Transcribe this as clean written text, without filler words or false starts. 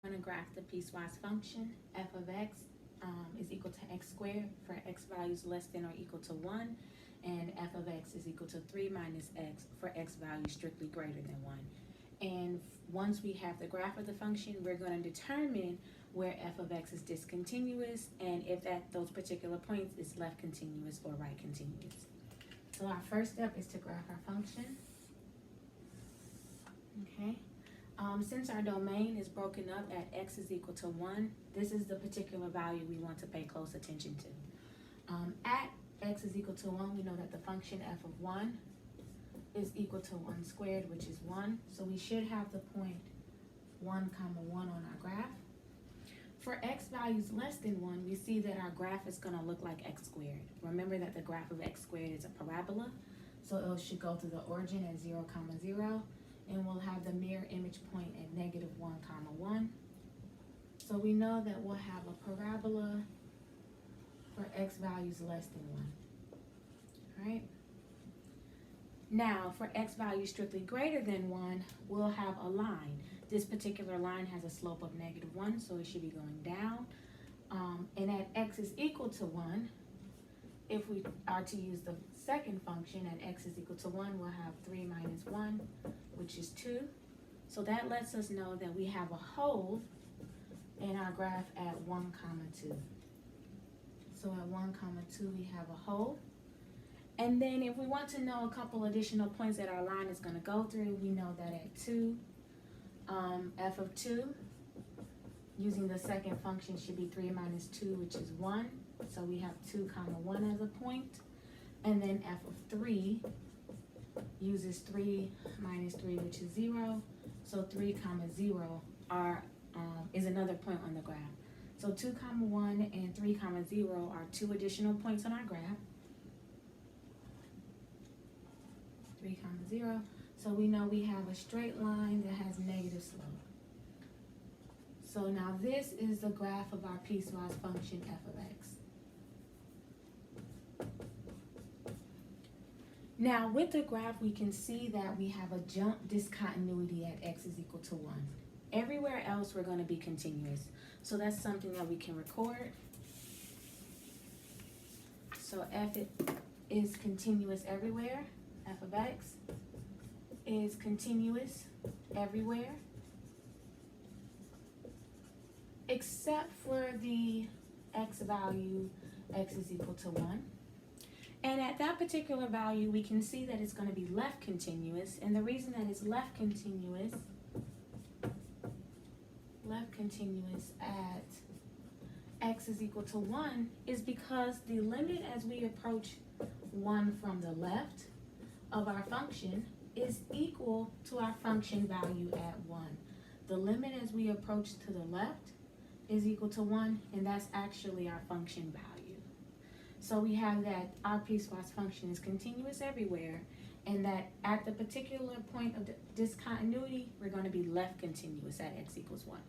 I'm going to graph the piecewise function. F of x is equal to x squared for x values less than or equal to 1, and f of x is equal to 3 minus x for x values strictly greater than 1. And once we have the graph of the function, we're going to determine where f of x is discontinuous and if those particular points is left continuous or right continuous. So our first step is to graph our function. Okay. Since our domain is broken up at x is equal to 1, this is the particular value we want to pay close attention to. At x is equal to 1, we know that the function f of 1 is equal to 1 squared, which is 1. So we should have the point 1 comma 1 on our graph. For x values less than 1, we see that our graph is going to look like x squared. Remember that the graph of x squared is a parabola, so it should go through the origin at 0 comma 0, and we'll have the mirror image point at negative 1 comma 1. So we know that we'll have a parabola for x values less than 1. All right? Now, for x values strictly greater than 1, we'll have a line. This particular line has a slope of negative 1, so it should be going down. And at x is equal to 1, if we are to use the second function, at x is equal to 1, we'll have 3 minus 1, which is 2. So that lets us know that we have a hole in our graph at 1 comma 2. So at 1 comma 2, we have a hole. And then if we want to know a couple additional points that our line is going to go through, we know that at 2, f of 2, using the second function, should be 3 minus 2, which is 1. So we have 2 comma 1 as a point. And then f of 3 uses 3 minus 3, which is 0. So 3 comma 0 is another point on the graph. So 2 comma 1 and 3 comma 0 are 2 additional points on our graph. 3 comma 0. So we know we have a straight line that has negative slope. So now this is the graph of our piecewise function f of x. Now with the graph, we can see that we have a jump discontinuity at x is equal to 1. Everywhere else we're going to be continuous. So that's something that we can record. So f is continuous everywhere. F of x is continuous everywhere, except for the x value, x is equal to 1. And at that particular value, we can see that it's going to be left continuous. And the reason that it's left continuous at x is equal to 1 is because the limit as we approach 1 from the left of our function is equal to our function value at 1. The limit as we approach to the left is equal to 1, and that's actually our function value. So we have that our piecewise function is continuous everywhere, and that at the particular point of the discontinuity, we're going to be left continuous at x equals 1.